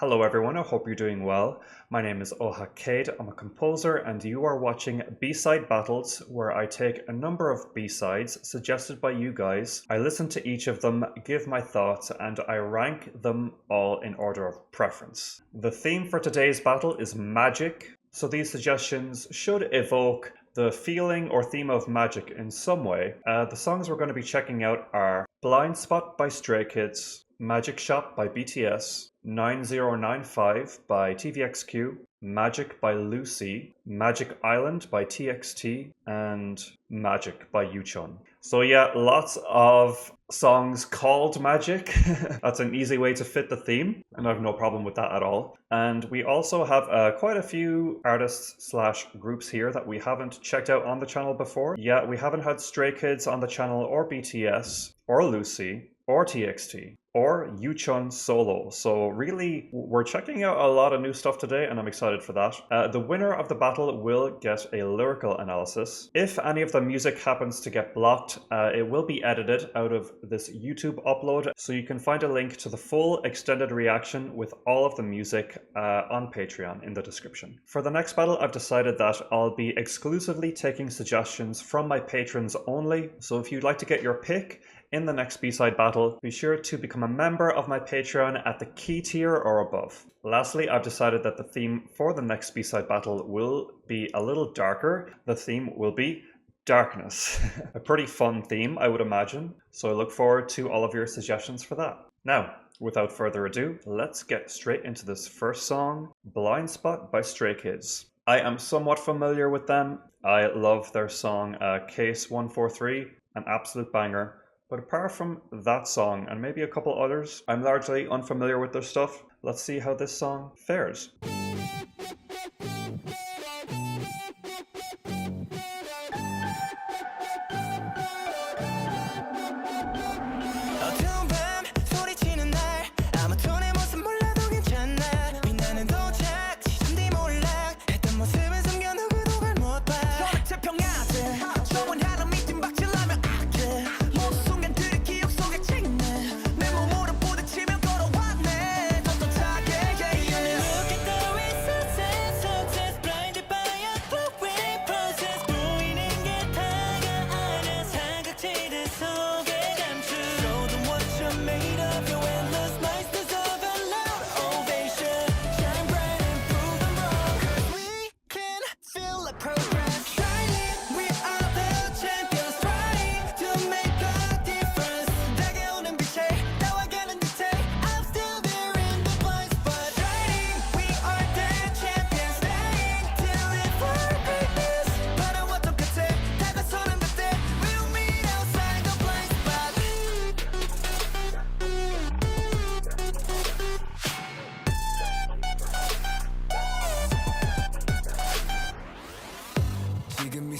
Hello everyone, I hope you're doing well. My name is Oha Kade, I'm a composer and you are watching B-Side Battles, where I take a number of B-sides suggested by you guys. I listen to each of them, give my thoughts, and I rank them all in order of preference. The theme for today's battle is magic, so these suggestions should evoke the feeling or theme of magic in some way. The songs we're going to be checking out are Blind Spot by Stray Kids, Magic Shop by BTS, 9095 by TVXQ, Magic by Lucy, Magic Island by TXT, and Magic by Yoochun. So yeah, lots of songs called Magic. That's an easy way to fit the theme, and I have no problem with that at all. And we also have quite a few artists / groups here that we haven't checked out on the channel before. Yeah, we haven't had Stray Kids on the channel, or BTS, or Lucy, or TXT, or Yoochun solo. So really, we're checking out a lot of new stuff today, and I'm excited for that. The winner of the battle will get a lyrical analysis. If any of the music happens to get blocked, it will be edited out of this YouTube upload, so you can find a link to the full extended reaction with all of the music on Patreon in the description. For the next battle, I've decided that I'll be exclusively taking suggestions from my patrons only, so if you'd like to get your pick in the next B-side battle, be sure to become a member of my Patreon at the key tier or above. Lastly, I've decided that the theme for the next B-side battle will be a little darker. The theme will be darkness. A pretty fun theme, I would imagine. So I look forward to all of your suggestions for that. Now, without further ado, let's get straight into this first song, Blind Spot by Stray Kids. I am somewhat familiar with them. I love their song Case 143, an absolute banger. But apart from that song, and maybe a couple others, I'm largely unfamiliar with their stuff. Let's see how this song fares.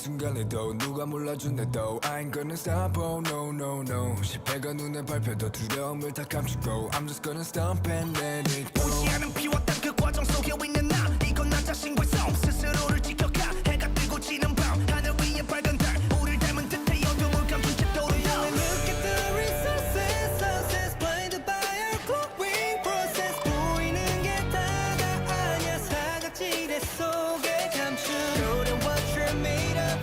순간에도 누가 몰라준대도 I ain't gonna stop, oh no no no 실패가 눈에 밟혀도 두려움을 다 감추고 I'm just gonna stop and let it go 보지 않은 비웠던 그 과정 속에 있는 나 이건 나 자신과의 싸움 스스로를 지켜가 해가 뜨고 지는 밤 하늘 위에 밝은 달 우릴 닮은 듯해 어둠을 감춘 채 떠오른다 Look at the resources, success blinded by our glowing process 보이는 게 다가 아니야 사각지대 속에 감춘 Show them what you're made of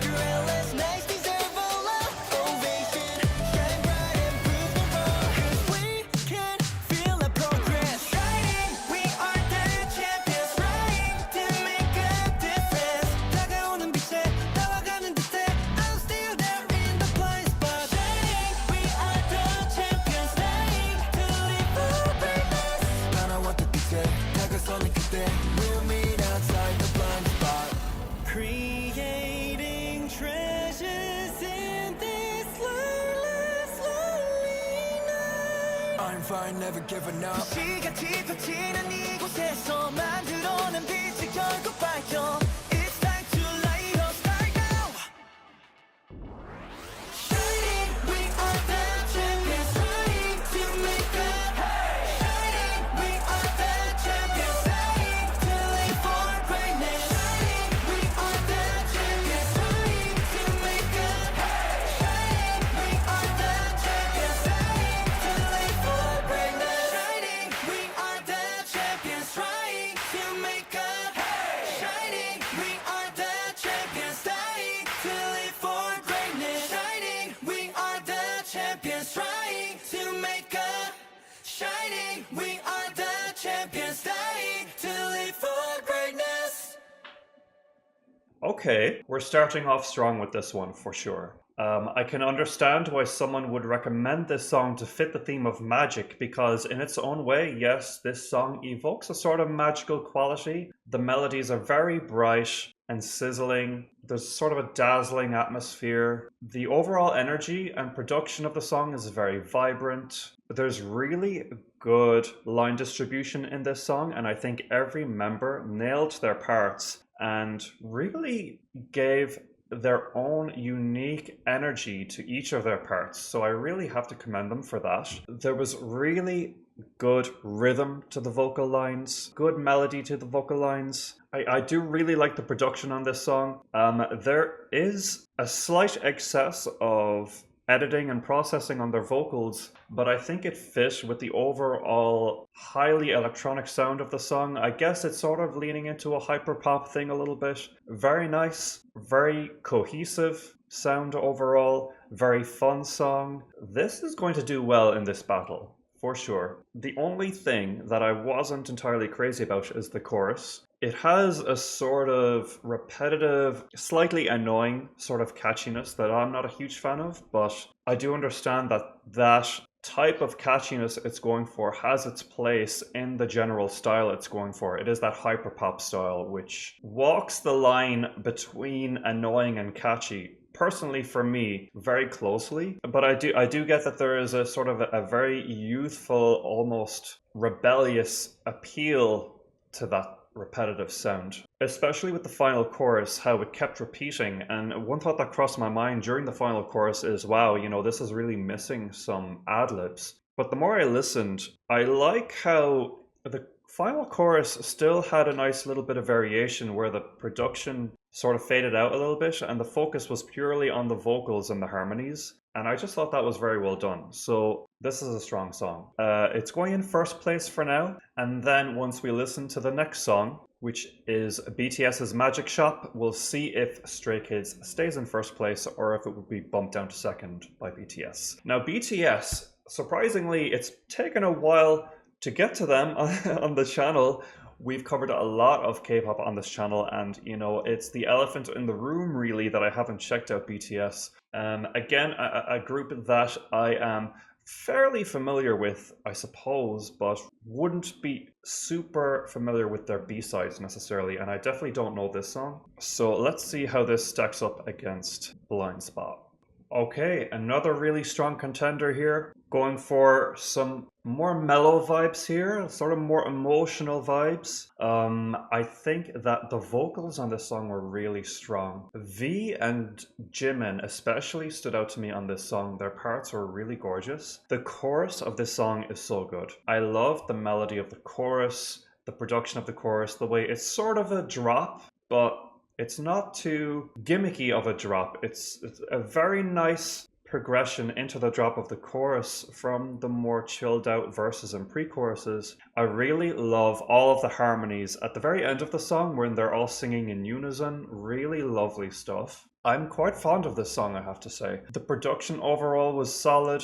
Creating treasures in this lonely night I'm fine, never giving up 시가 짙어지는 이곳에서 만들어낸 빛이 결국 밝혀 It's time to light a star now Shining, we are the champions Trying to make up Shining, we are the champions Trying to live for greatness Shining, we are the Okay, we're starting off strong with this one for sure. I can understand why someone would recommend this song to fit the theme of magic because, in its own way, yes, this song evokes a sort of magical quality. The melodies are very bright and sizzling. There's sort of a dazzling atmosphere. The overall energy and production of the song is very vibrant. There's really good line distribution in this song, and I think every member nailed their parts and really gave their own unique energy to each of their parts. So I really have to commend them for that. There was really good rhythm to the vocal lines, good melody to the vocal lines. I do really like the production on this song. There is a slight excess of editing and processing on their vocals, but I think it fit with the overall highly electronic sound of the song. I guess it's sort of leaning into a hyperpop thing a little bit. Very nice, very cohesive sound overall, very fun song. This is going to do well in this battle, for sure. The only thing that I wasn't entirely crazy about is the chorus. It has a sort of repetitive, slightly annoying sort of catchiness that I'm not a huge fan of, but I do understand that that type of catchiness it's going for has its place in the general style it's going for. It is that hyperpop style, which walks the line between annoying and catchy. Personally, for me, very closely, but I do get that there is a sort of a very youthful, almost rebellious appeal to that repetitive sound, especially with the final chorus, how it kept repeating. And one thought that crossed my mind during the final chorus is, wow, this is really missing some ad-libs. But the more I listened, I like how the final chorus still had a nice little bit of variation where the production sort of faded out a little bit and the focus was purely on the vocals and the harmonies. And I just thought that was very well done. So this is a strong song. It's going in first place for now. And then once we listen to the next song, which is BTS's Magic Shop, we'll see if Stray Kids stays in first place or if it would be bumped down to second by BTS. Now BTS, surprisingly, it's taken a while to get to them on the channel. We've covered a lot of K-pop on this channel, and it's the elephant in the room really that I haven't checked out BTS. Again, a group that I am fairly familiar with, I suppose, but wouldn't be super familiar with their B-sides necessarily, and I definitely don't know this song. So let's see how this stacks up against Blind Spot. Okay, another really strong contender here. Going for some more mellow vibes here, sort of more emotional vibes. I think that the vocals on this song were really strong. V and Jimin especially stood out to me on this song. Their parts were really gorgeous. The chorus of this song is so good. I love the melody of the chorus, the production of the chorus, the way it's sort of a drop, but it's not too gimmicky of a drop. It's a very nice progression into the drop of the chorus from the more chilled out verses and pre-choruses. I really love all of the harmonies at the very end of the song when they're all singing in unison. Really lovely stuff. I'm quite fond of this song, I have to say. The production overall was solid.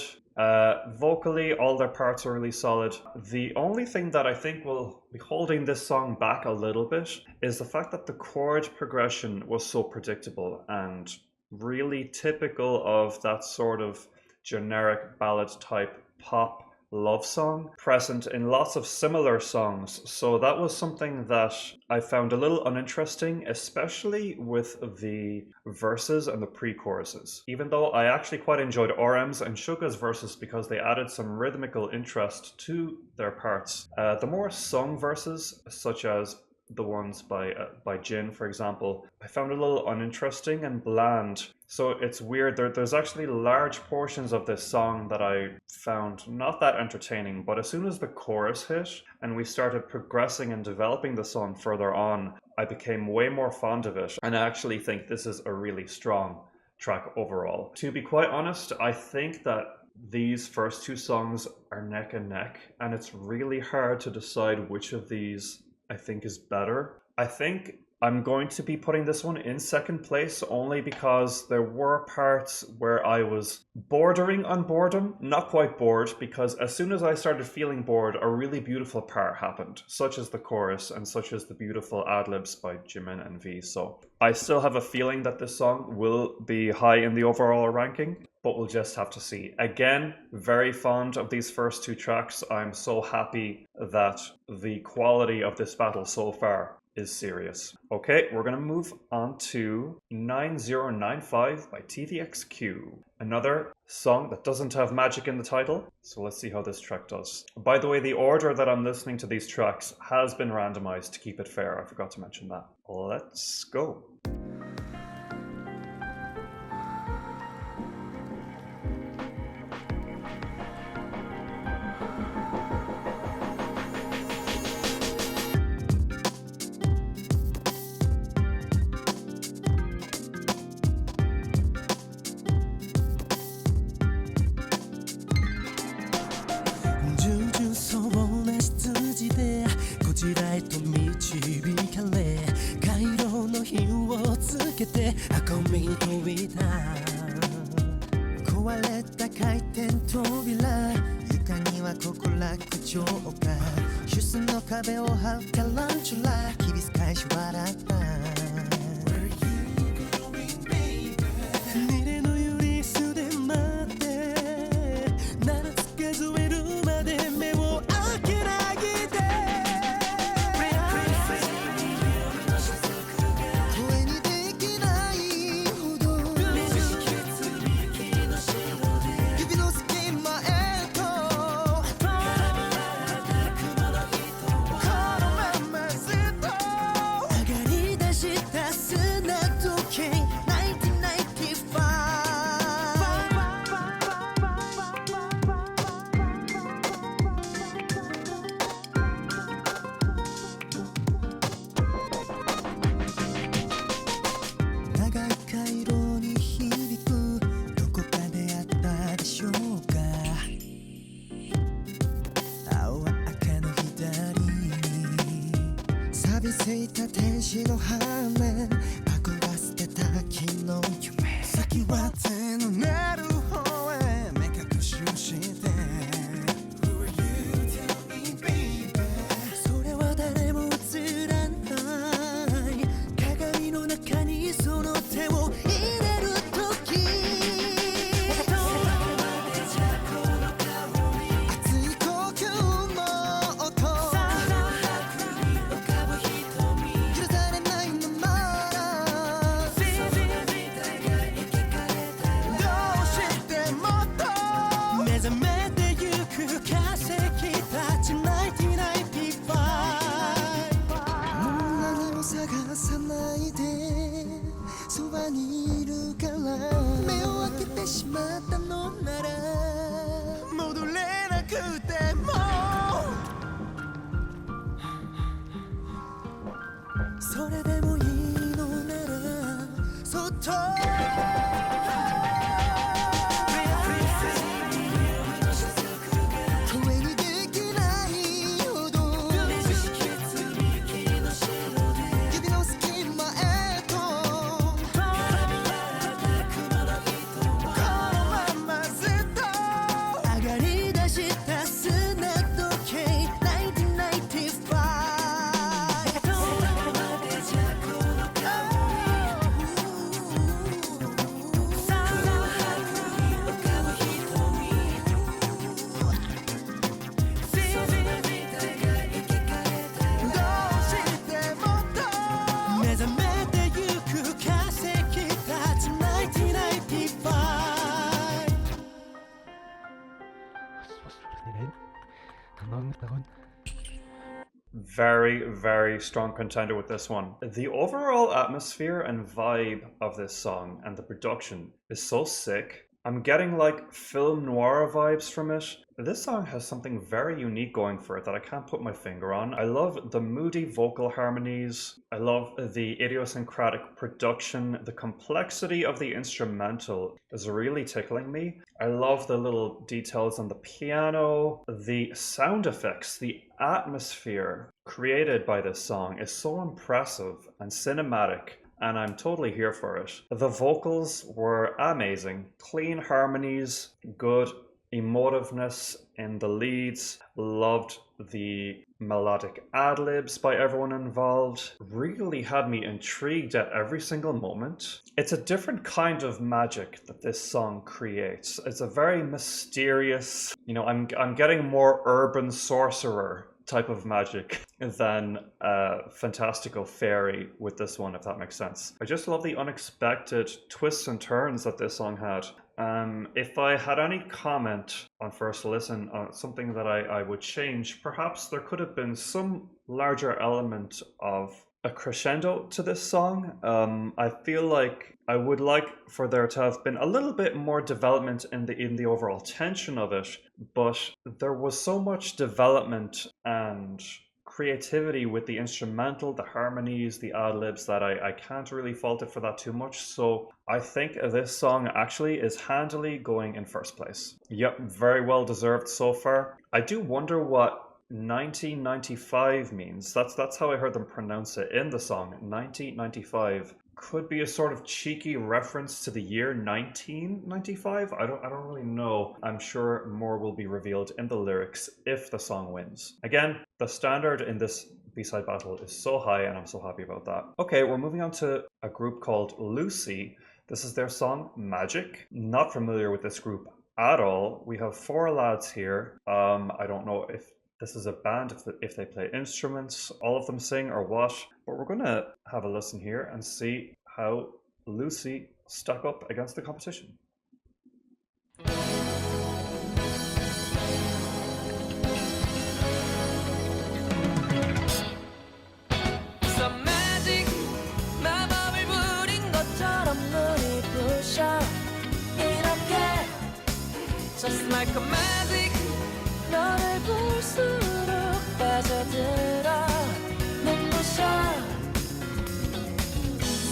Vocally, all their parts are really solid. The only thing that I think will be holding this song back a little bit is the fact that the chord progression was so predictable and really typical of that sort of generic ballad type pop love song present in lots of similar songs. So that was something that I found a little uninteresting, especially with the verses and the pre-choruses. Even though I actually quite enjoyed RM's and Suga's verses because they added some rhythmical interest to their parts. The more sung verses, such as the ones by Jin, for example, I found a little uninteresting and bland. So it's weird. There's actually large portions of this song that I found not that entertaining, but as soon as the chorus hit and we started progressing and developing the song further on, I became way more fond of it. And I actually think this is a really strong track overall. To be quite honest, I think that these first two songs are neck and neck, and it's really hard to decide which of these I think is better. I think I'm going to be putting this one in second place only because there were parts where I was bordering on boredom, not quite bored, because as soon as I started feeling bored, a really beautiful part happened, such as the chorus and such as the beautiful ad-libs by Jimin and V. So I still have a feeling that this song will be high in the overall ranking, but we'll just have to see. Again, very fond of these first two tracks. I'm so happy that the quality of this battle so far is serious. Okay, we're going to move on to 9095 by TVXQ. Another song that doesn't have magic in the title, so let's see how this track does. By the way, the order that I'm listening to these tracks has been randomized to keep it fair. I forgot to mention that. Let's go. Very strong contender with this one. The overall atmosphere and vibe of this song and the production is so sick. I'm getting like film noir vibes from it. This song has something very unique going for it that I can't put my finger on. I love the moody vocal harmonies. I love the idiosyncratic production. The complexity of the instrumental is really tickling me. I love the little details on the piano. The sound effects, the atmosphere created by this song is so impressive and cinematic, and I'm totally here for it. The vocals were amazing. Clean harmonies, good emotiveness in the leads, loved the melodic ad-libs by everyone involved. Really had me intrigued at every single moment. It's a different kind of magic that this song creates. It's a very mysterious, I'm getting more urban sorcerer type of magic than fantastical fairy with this one, if that makes sense. I just love the unexpected twists and turns that this song had. If I had any comment on first listen on something that I would change, perhaps there could have been some larger element of a crescendo to this song. I feel like I would like for there to have been a little bit more development in the overall tension of it, but there was so much development and creativity with the instrumental, the harmonies, the ad-libs that I can't really fault it for that too much. So I think this song actually is handily going in first place. Yep, very well deserved so far. I do wonder what 1995 means. That's how I heard them pronounce it in the song. 1995 could be a sort of cheeky reference to the year 1995. I don't really know. I'm sure more will be revealed in the lyrics if the song wins. Again, the standard in this B-side battle is so high, and I'm so happy about that. Okay, we're moving on to a group called Lucy. This is their song Magic. Not familiar with this group at all. We have four lads here. I don't know if this is a band, if they play instruments, all of them sing or what, but we're gonna have a listen here and see how Lucy stack up against the competition. Just like a magic, 너를 볼수록 빠져들어 눈부셔.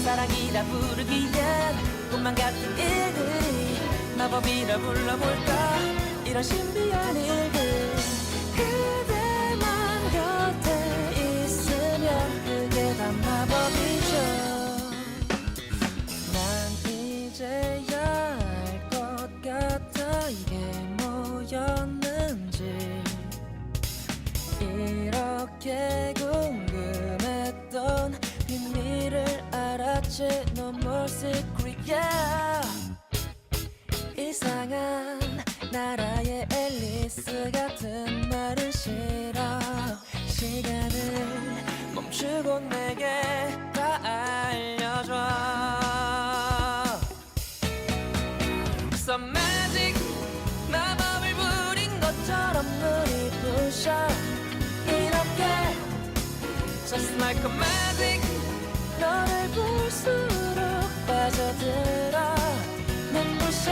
사랑이라 부르기엔 꿈만 같은 일들이 마법이라 불러볼까. 이런 신비한 일들 그대만 곁에 있으면 그게 다 마법이죠. 난 이제야 알 것 같아 이게 뭐였는지. 이렇게 궁금했던 비밀을 알았지. No more secret, yeah. 이상한 나라의 앨리스 같은 말은 싫어. 시간을 멈추고 내게 다 알려줘. Some magic, 마법을 부린 것처럼 눈이 부셔. 이렇게 Just like a magic, 너를 볼수록 빠져들어 눈부셔.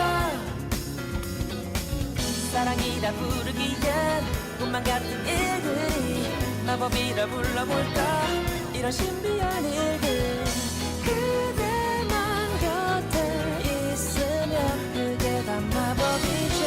사랑이라 부르기엔 꿈만 같은 일들이 마법이라 불러볼까. 이런 신비한 일들 그대만 곁에 있으면 그게 다 마법이죠.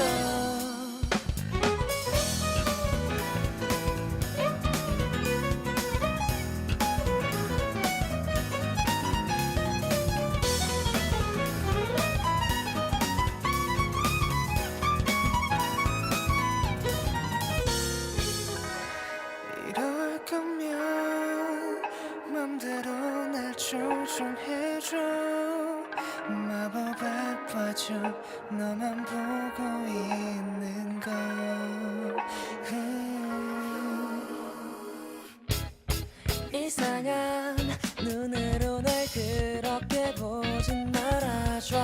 이럴 거면 맘대로 날 조종해줘. 마법에 빠져 너만 보고 있는 걸. 이상한 눈으로 날 그렇게 보진 말아줘.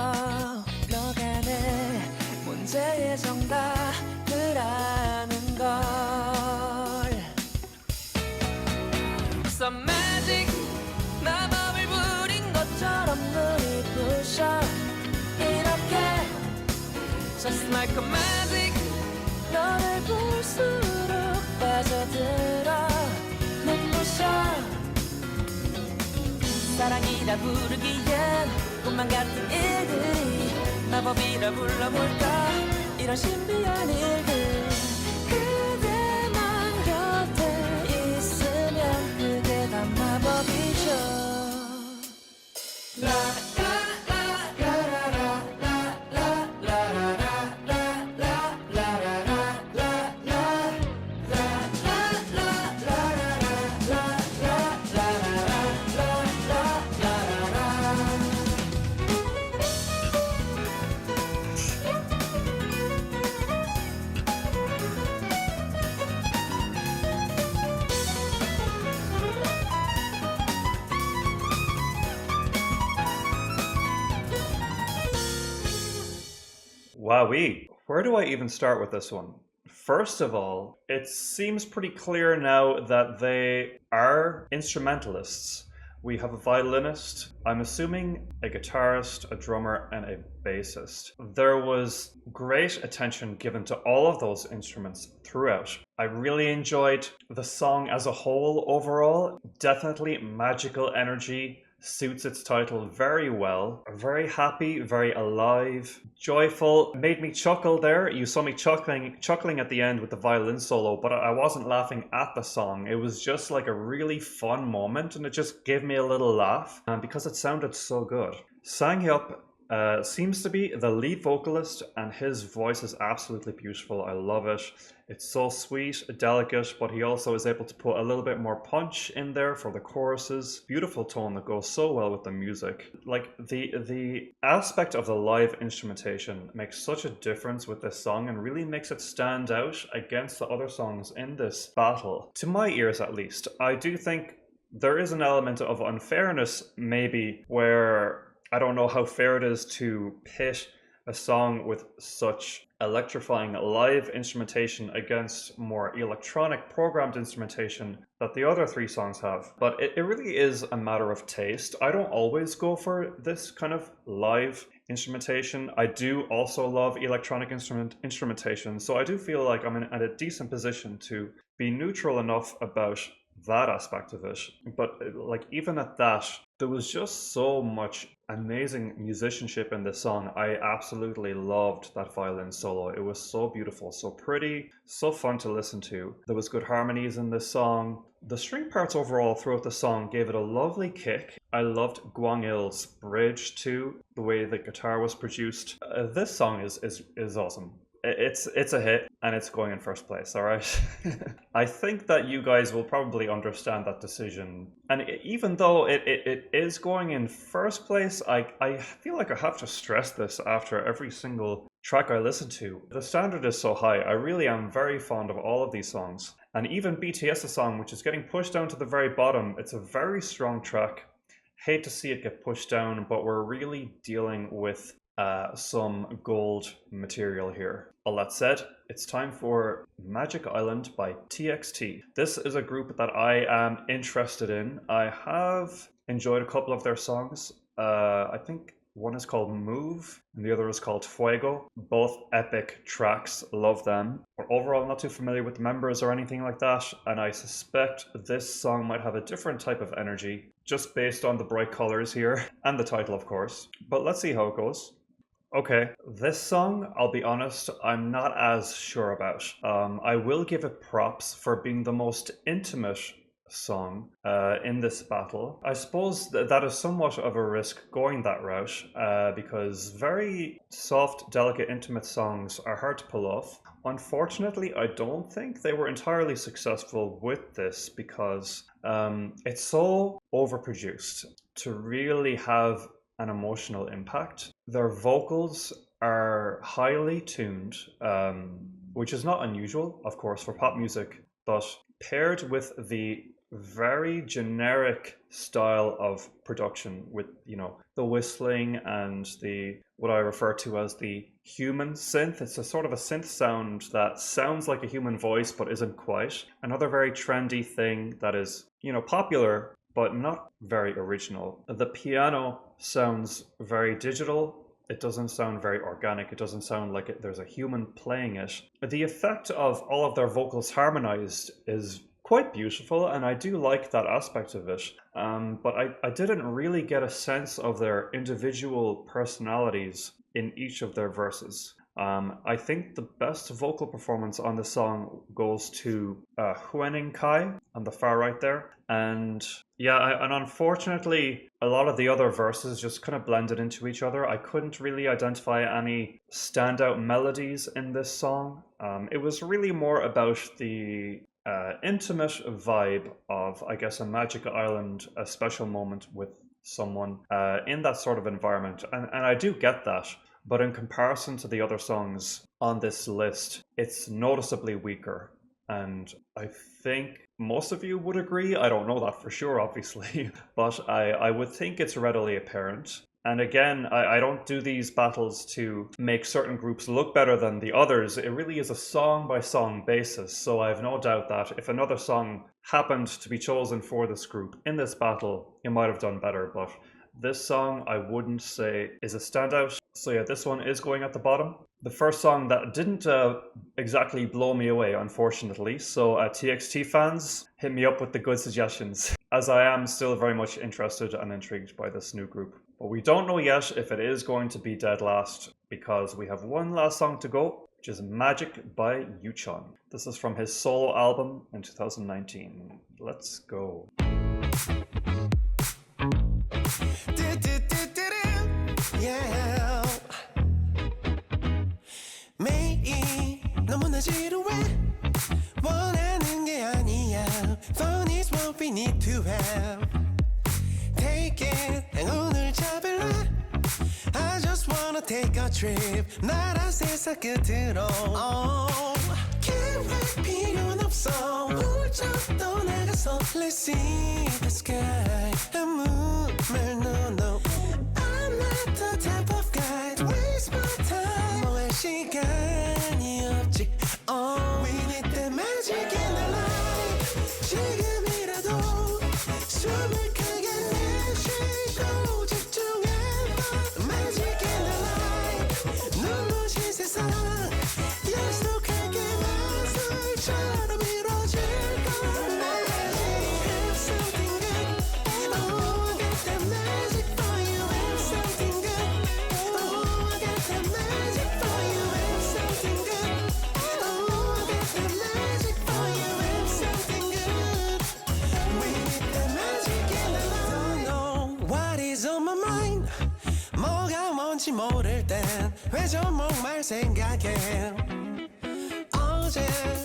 너가 내 문제의 정답을 아는 걸. Some magic, 마법을 부린 것처럼 눈이 부셔. 이렇게 Just like a magic 너를 볼수록 빠져들어 눈부셔 사랑이라 부르기엔 꿈만 같은 일들이 마법이라 불러볼까 이런 신비한 일들 그대만 곁에 있으면 그게 다 마법이죠 Wowee. Where do I even start with this one? First of all, it seems pretty clear now that they are instrumentalists. We have a violinist, I'm assuming a guitarist, a drummer, and a bassist. There was great attention given to all of those instruments throughout. I really enjoyed the song as a whole overall. Definitely magical energy. Suits its title very well. Very happy, very alive, joyful. Made me chuckle there. You saw me chuckling at the end with the violin solo, but I wasn't laughing at the song. It was just like a really fun moment, and it just gave me a little laugh because it sounded so good. Sang-hyup seems to be the lead vocalist, and his voice is absolutely beautiful. I love it. It's so sweet, delicate, but he also is able to put a little bit more punch in there for the choruses. Beautiful tone that goes so well with the music. Like the aspect of the live instrumentation makes such a difference with this song and really makes it stand out against the other songs in this battle. To my ears at least, I do think there is an element of unfairness maybe where I don't know how fair it is to pit a song with such electrifying live instrumentation against more electronic programmed instrumentation that the other three songs have. But it really is a matter of taste. I don't always go for this kind of live instrumentation. I do also love electronic instrumentation, so I do feel like I'm at a decent position to be neutral enough about that aspect of it. But like even at that, there was just so much amazing musicianship in this song. I absolutely loved that violin solo. It was so beautiful, so pretty, so fun to listen to. There was good harmonies in this song. The string parts overall throughout the song gave it a lovely kick. I loved Gwang-il's bridge too, the way the guitar was produced. This song is awesome. It's a hit and it's going in first place, all right? I think that you guys will probably understand that decision. And even though it is going in first place, I feel like I have to stress this after every single track I listen to. The standard is so high. I really am very fond of all of these songs. And even BTS's song, which is getting pushed down to the very bottom, it's a very strong track. Hate to see it get pushed down, but we're really dealing with some gold material here. All that said, it's time for Magic Island by TXT. This is a group that I am interested in. I have enjoyed a couple of their songs. I think one is called Move and the other is called Fuego. Both epic tracks, love them. But overall, not too familiar with the members or anything like that, and I suspect this song might have a different type of energy just based on the bright colors here and the title, of course. But let's see how it goes. Okay, this song, I'll be honest, I'm not as sure about. I will give it props for being the most intimate song in this battle. I suppose that is somewhat of a risk going that route because very soft, delicate, intimate songs are hard to pull off. Unfortunately, I don't think they were entirely successful with this because it's so overproduced to really have an emotional impact. Their vocals are highly tuned, which is not unusual, of course, for pop music, but paired with the very generic style of production with, you know, the whistling and the what I refer to as the human synth. It's a sort of a synth sound that sounds like a human voice but isn't quite. Another very trendy thing that is, you know, popular but not very original. The piano sounds very digital It doesn't sound very organic. It doesn't sound like there's a human playing it. The effect of all of their vocals harmonized is quite beautiful, and I do like that aspect of it. But I didn't really get a sense of their individual personalities in each of their verses. I think the best vocal performance on the song goes to Huening Kai on the far right there. And yeah, and unfortunately, a lot of the other verses just kind of blended into each other. I couldn't really identify any standout melodies in this song. It was really more about the intimate vibe of, I guess, a magic island, a special moment with someone in that sort of environment. And I do get that. But in comparison to the other songs on this list, it's noticeably weaker. And I think most of you would agree. I don't know that for sure, obviously, but I would think it's readily apparent. And again, I don't do these battles to make certain groups look better than the others. It really is a song by song basis. So I have no doubt that if another song happened to be chosen for this group in this battle, it might have done better. But this song, I wouldn't say is a standout. So yeah, this one is going at the bottom. The first song that didn't exactly blow me away, unfortunately. So TXT fans, hit me up with the good suggestions, as I am still very much interested and intrigued by this new group. But we don't know yet if it is going to be dead last, because we have one last song to go, which is Magic by Yoochun. This is from his solo album in 2019. Let's go. Yeah. 매일 너무나 지루해 원하는 게 아니야 Fun is what we need to have Take it 난 오늘 잡을래 I just wanna take a trip 나란 세상 끝으로 계획 필요는 없어 훌쩍 떠나가서 Let's see the sky 아무 말 no no I'm not the type of guy to waste my time 뭐할 시간이 없지 We need the magic in the light 지금이라도 숨을 크게 내쉬고 집중해봐 Magic in the light 눈부신 세상 약속하게 마술처럼 이루어질 거야 Have something good Oh I got that magic for you Have something good Oh I got that magic for you Have something good Oh I got that magic for you Have something good We need that magic in the light Don't know what is on my mind 뭐가 뭔지 모를 땐 왜 정말 생각해 어제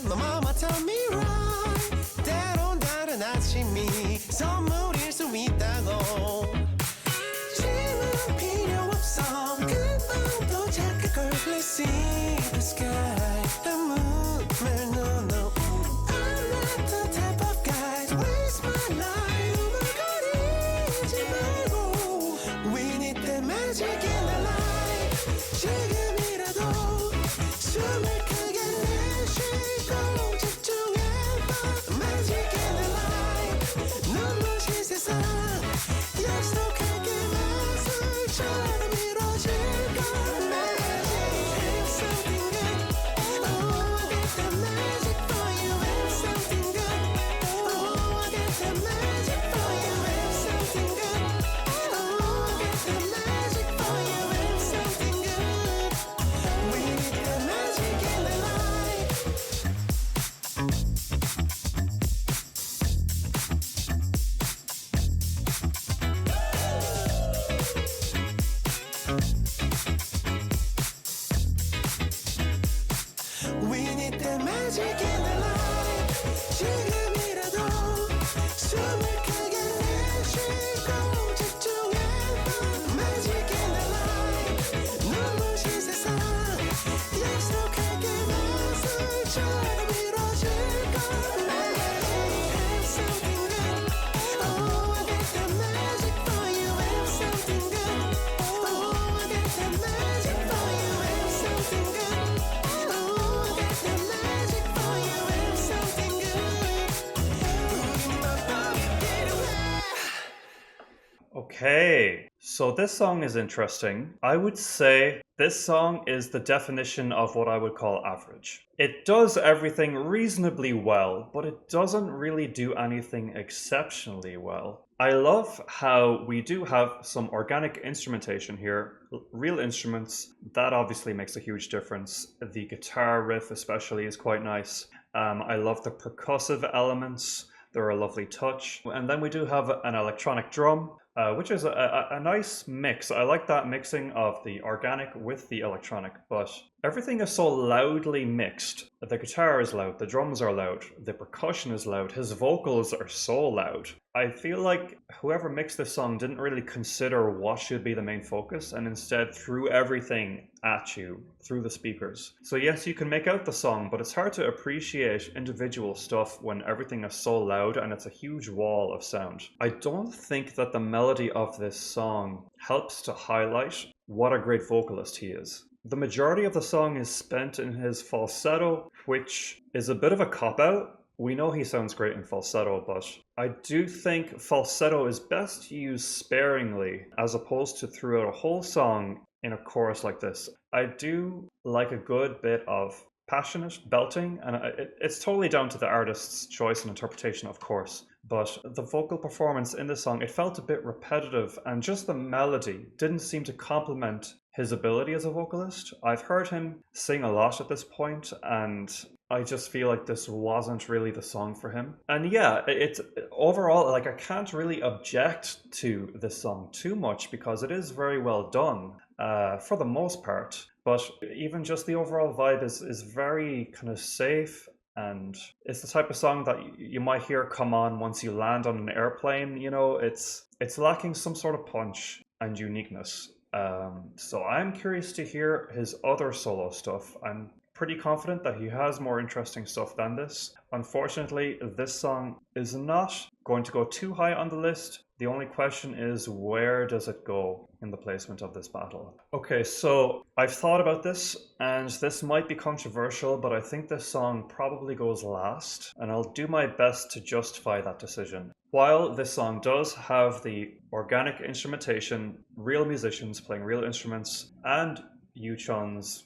너 뭐뭐 tell me right 때론 다른 아침이 선물일 수 있다고 짐은 필요 없어 금방 도착할 걸 Let's see the sky 아무 말 no no I'm not the type of guy to waste my life 우물거리지 말고 We need the magic in the light 지금이라도 숨을 크게 내쉬고 집중해봐 Magic in the light 눈부신 세상 약속하게 마술처럼 이루어질 거야 Have something good Oh I got that magic for you Have something good Oh I got that magic for you Have something good Oh I got that magic for you Have something good We need the magic in the light We need the magic in the light 지금이라도 숨을 크게 내쉬고 집중해봐 Magic in the light 눈부신 세상 약속하게 마술처럼 이루어질 거야 Have something good Oh I got that magic for you Have something good Oh I got that magic for you Have something good Oh I got that magic for you Okay, so this song is interesting. I would say this song is the definition of what I would call average. It does everything reasonably well, but it doesn't really do anything exceptionally well. I love how we do have some organic instrumentation here, real instruments. That obviously makes a huge difference. The guitar riff, especially, is quite nice. I love the percussive elements. They're a lovely touch. And then we do have an electronic drum, which is a nice mix. I like that mixing of the organic with the electronic, but everything is so loudly mixed. The guitar is loud, the drums are loud, the percussion is loud, his vocals are so loud. I feel like whoever mixed this song didn't really consider what should be the main focus and instead threw everything at you through the speakers. So yes, you can make out the song, but it's hard to appreciate individual stuff when everything is so loud and it's a huge wall of sound. I don't think that the melody of this song helps to highlight what a great vocalist he is. The majority of the song is spent in his falsetto, which is a bit of a cop-out. We know he sounds great in falsetto, but I do think falsetto is best used sparingly as opposed to throughout a whole song in a chorus like this. I do like a good bit of passionate belting, and it's totally down to the artist's choice and interpretation, of course. But the vocal performance in this song, it felt a bit repetitive, and just the melody didn't seem to complement his ability as a vocalist. I've heard him sing a lot at this point, and I just feel like this wasn't really the song for him. And yeah, it's overall, like, I can't really object to this song too much because it is very well done for the most part. But even just the overall vibe is very kind of safe, and it's the type of song that you might hear come on once you land on an airplane. You know, it's lacking some sort of punch and uniqueness. So I'm curious to hear his other solo stuff. I'm pretty confident that he has more interesting stuff than this. Unfortunately, this song is not going to go too high on the list. The only question is, where does it go in the placement of this battle? Okay, so I've thought about this, and this might be controversial, but I think this song probably goes last, and I'll do my best to justify that decision. While this song does have the organic instrumentation, real musicians playing real instruments, and Yoochun's,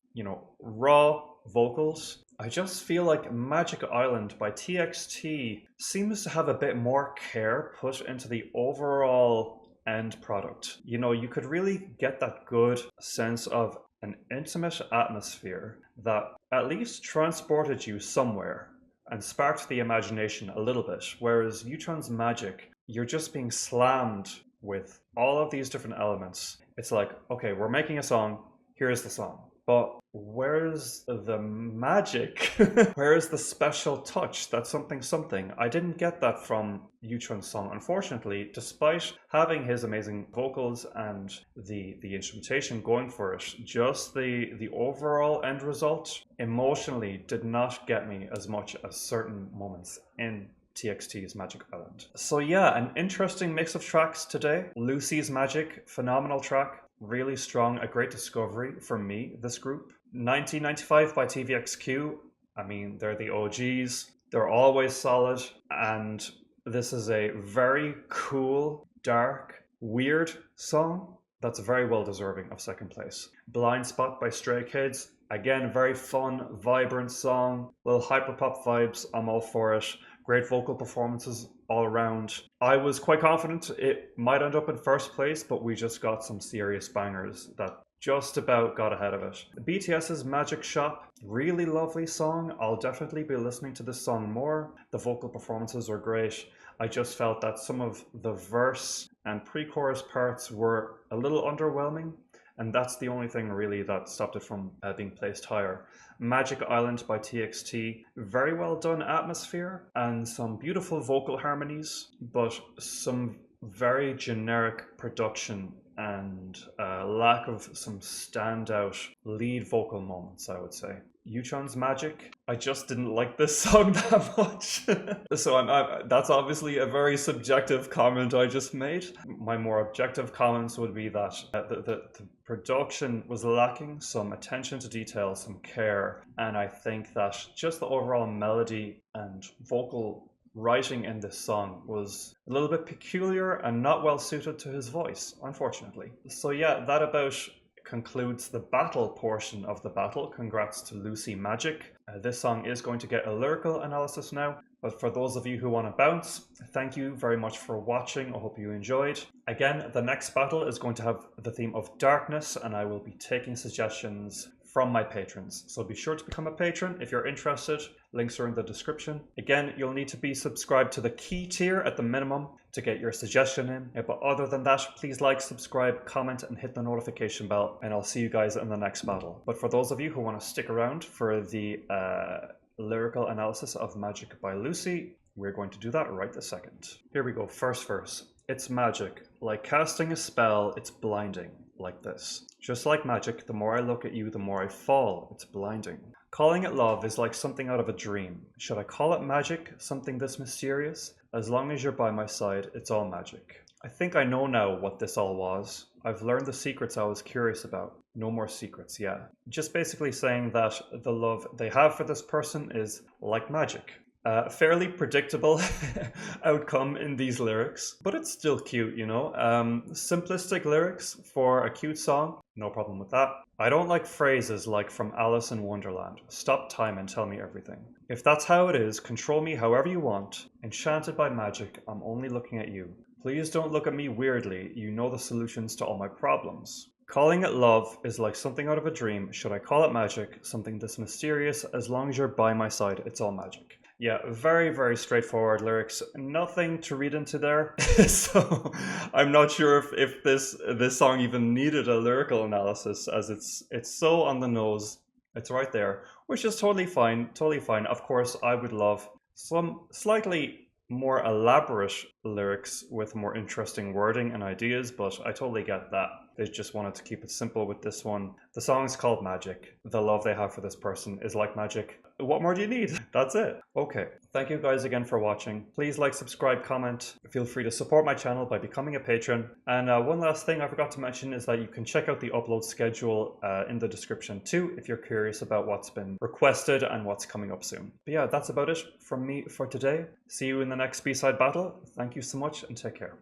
raw vocals, I just feel like Magic Island by TXT seems to have a bit more care put into the overall end product. You could really get that good sense of an intimate atmosphere that at least transported you somewhere and sparked the imagination a little bit. Whereas Yoochun's Magic, you're just being slammed with all of these different elements. It's like, okay, we're making a song, here's the song. But where's the magic? Where's the special touch? That's something. I didn't get that from Yoochun's song, unfortunately, despite having his amazing vocals and the instrumentation going for it. Just the overall end result emotionally did not get me as much as certain moments in TXT's Magic Island. So yeah, an interesting mix of tracks today. Lucy's Magic, phenomenal track. Really strong, a great discovery for me, this group. 1995 by TVXQ. I mean, they're the OGs. They're always solid. And this is a very cool, dark, weird song that's very well deserving of second place. Blind Spot by Stray Kids. Again, very fun, vibrant song. Little hyperpop vibes. I'm all for it. Great vocal performances all around. I was quite confident it might end up in first place, but we just got some serious bangers that just about got ahead of it. BTS's Magic Shop, really lovely song. I'll definitely be listening to this song more. The vocal performances are great. I just felt that some of the verse and pre-chorus parts were a little underwhelming, and that's the only thing really that stopped it from being placed higher. Magic Island by TXT, very well done atmosphere and some beautiful vocal harmonies, but some very generic production and lack of some standout lead vocal moments, I would say. Yoochun's Magic, I just didn't like this song that much. So that's obviously a very subjective comment I just made. My more objective comments would be that the production was lacking some attention to detail, some care, and I think that just the overall melody and vocal writing in this song was a little bit peculiar and not well suited to his voice, unfortunately. So yeah, that about concludes the battle portion of the battle. Congrats to Lucy Magic. This song is going to get a lyrical analysis now, but for those of you who want to bounce, thank you very much for watching. I hope you enjoyed. Again, the next battle is going to have the theme of darkness, and I will be taking suggestions from my patrons. So be sure to become a patron if you're interested. Links are in the description. Again, you'll need to be subscribed to the key tier at the minimum to get your suggestion in. But other than that, please like, subscribe, comment, and hit the notification bell, and I'll see you guys in the next battle. But for those of you who want to stick around for the lyrical analysis of Magic by Lucy, we're going to do that right this second. Here we go, first verse. It's magic, like casting a spell, it's blinding, like this. Just like magic, the more I look at you, the more I fall, it's blinding. Calling it love is like something out of a dream. Should I call it magic, something this mysterious? As long as you're by my side, it's all magic. I think I know now what this all was. I've learned the secrets I was curious about. No more secrets, yeah. Just basically saying that the love they have for this person is like magic. Fairly predictable outcome in these lyrics, but it's still cute, you know? Simplistic lyrics for a cute song, no problem with that. I don't like phrases like from Alice in Wonderland, stop time and tell me everything. If that's how it is, control me however you want. Enchanted by magic, I'm only looking at you. Please don't look at me weirdly, you know the solutions to all my problems. Calling it love is like something out of a dream. Should I call it magic, something this mysterious? As long as you're by my side, it's all magic. Yeah, very, very straightforward lyrics. Nothing to read into there. So I'm not sure if this song even needed a lyrical analysis, as it's so on the nose. It's right there, which is totally fine, totally fine. Of course, I would love some slightly more elaborate lyrics with more interesting wording and ideas, but I totally get that. They just wanted to keep it simple with this one. The song's called Magic. The love they have for this person is like magic. What more do you need? That's it. Okay. Thank you guys again for watching. Please like, subscribe, comment. Feel free to support my channel by becoming a patron. And one last thing I forgot to mention is that you can check out the upload schedule in the description too if you're curious about what's been requested and what's coming up soon. But yeah, that's about it from me for today. See you in the next B-side battle. Thank you so much and take care.